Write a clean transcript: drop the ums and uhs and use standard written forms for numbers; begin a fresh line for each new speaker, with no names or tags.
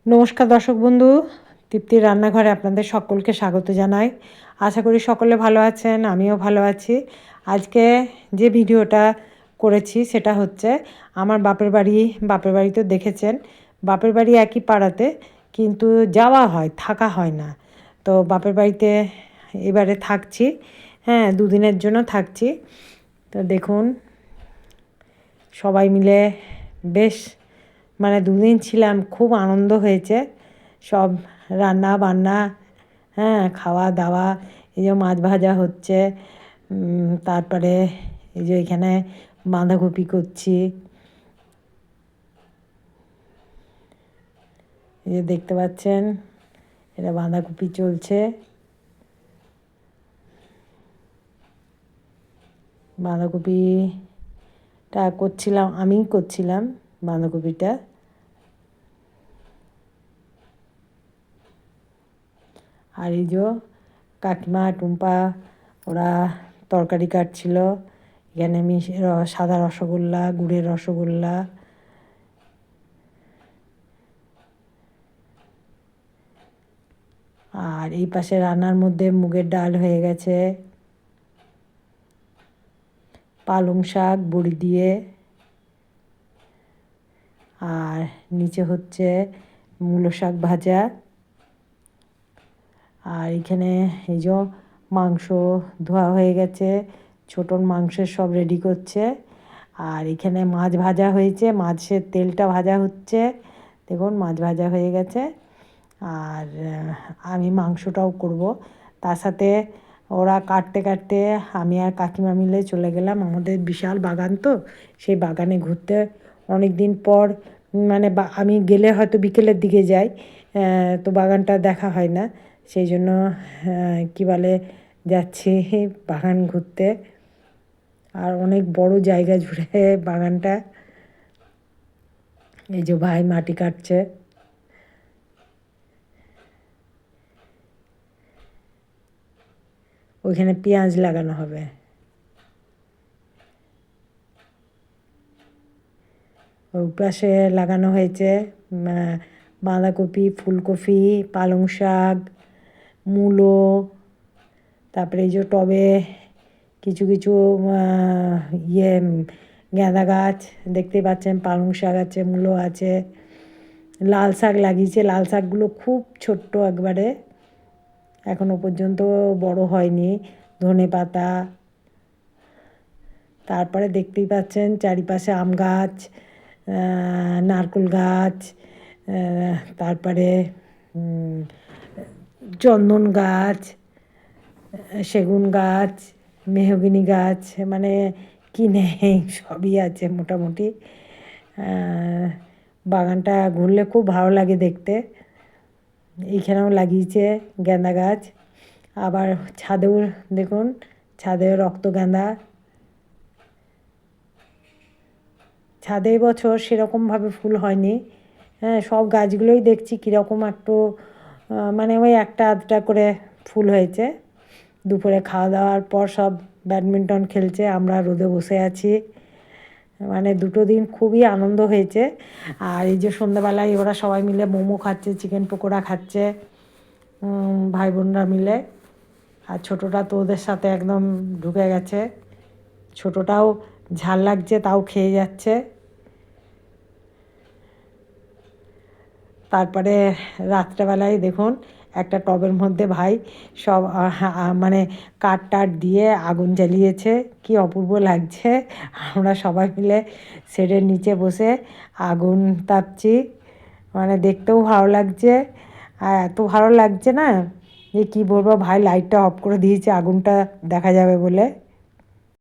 নমস্কার দর্শক বন্ধু, তৃপ্তির রান্নাঘরে আপনাদের সকলকে স্বাগত জানাই। আশা করি সকলে ভালো আছেন, আমিও ভালো আছি। আজকে যে ভিডিওটা করেছি সেটা হচ্ছে আমার বাপের বাড়ি তো দেখেছেন, বাপের বাড়ি একই পাড়াতে, কিন্তু যাওয়া হয়, থাকা হয় না। তো বাপের বাড়িতে এবারে থাকছি, হ্যাঁ, দুদিনের জন্য থাকছি। তো দেখুন, সবাই মিলে বেশ দুদিন ছিলাম, খুব আনন্দ হয়েছে। সব রান্না বান্না, হ্যাঁ, খাওয়া দাওয়া, এই যে মাছ ভাজা হচ্ছে, তারপরে এই যে এখানে বাঁধাকপি করছি, এই যে দেখতে পাচ্ছেন, এটা বাঁধাকপি চলছে। বাঁধাকপিটা আমিই করছিলাম বাঁধাকপিটা। আর এই যে কাকিমা টুম্পা ওরা তরকারি কাটছিল। এখানে আমি সাদা রসগোল্লা, গুড়ের রসগোল্লা, আর এই পাশে রান্নার মধ্যে মুগের ডাল হয়ে গেছে, পালং শাক বড়ি দিয়ে, আর নিচে হচ্ছে মূলো শাক ভাজা। আর এখানে এই যে মাংস ধোয়া হয়ে গেছে, ছোটোর মাংসের সব রেডি করছে। আর এখানে মাছ ভাজা হয়েছে, মাছের তেলটা ভাজা হচ্ছে, দেখুন মাছ ভাজা হয়ে গেছে। আর আমি মাংসটাও করব। তার সাথে ওরা কাটতে কাটতে আমি আর কাকিমা মিলে চলে গেলাম আমাদের বিশাল বাগান, তো সেই বাগানে ঘুরতে। অনেক দিন পর আমি গেলে হয়তো বিকেলের দিকে যাই, তো বাগানটা দেখা হয় না, সেই জন্য কী বলে যাচ্ছি বাগান ঘুরতে। আর অনেক বড় জায়গা জুড়ে বাগানটা। এই যে ভাই মাটি কাটছে, ওইখানে পেঁয়াজ লাগানো হবে। ওই পাশে লাগানো হয়েছে বাঁধাকপি, ফুলকপি, পালং শাক, মূলো, তারপরে এই যে টবে কিছু কিছু গাঁদা গাছ দেখতেই পাচ্ছেন, পালং শাক আছে, মূলো আছে, লাল শাক লাগিয়েছে। লাল শাকগুলো খুব ছোট্ট একবারে, এখনও পর্যন্ত বড় হয়নি। ধনে পাতা, তারপরে দেখতেই পাচ্ছেন চারিপাশে আম গাছ, নারকেল গাছ, তারপরে চন্দন গাছ, সেগুন গাছ, মেহগিনি গাছ, কি নেই সবই আছে মোটামুটি। বাগানটা ঘুরলে খুব ভালো লাগে দেখতে। এইখানেও লাগিয়েছে গাঁদা গাছ। আবার ছাদেও দেখুন, ছাদে রক্তগাঁদা। ছাদে এবছর সেরকমভাবে ফুল হয়নি, হ্যাঁ, সব গাছগুলোই দেখছি কীরকম একটু ওই একটা আধটা করে ফুল হয়েছে। দুপুরে খাওয়া দাওয়ার পর সব ব্যাডমিন্টন খেলছে, আমরা রোদে বসে আছি। দুটো দিন খুবই আনন্দ হয়েছে। আর এই যে সন্ধ্যাবেলায় ওরা সবাই মিলে মোমো খাচ্ছে, চিকেন পকোড়া খাচ্ছে, ভাই বোনরা মিলে। আর ছোটোটা তো ওদের সাথে একদম ঢুকে গেছে, ছোটোটাও ঝাল লাগছে তাও খেয়ে যাচ্ছে। তারপরে রাত্রেবেলায় দেখুন একটা টবের মধ্যে ভাই সব কাঠ টাঠ দিয়ে আগুন জ্বালিয়েছে, কি অপূর্ব লাগছে। আমরা সবাই মিলে শেডের নিচে বসে আগুন তাপছি, দেখতেও ভালো লাগছে। আর এত ভালো লাগছে না যে কী বলবো, ভাই লাইটটা অফ করে দিয়েছে আগুনটা দেখা যাবে বলে।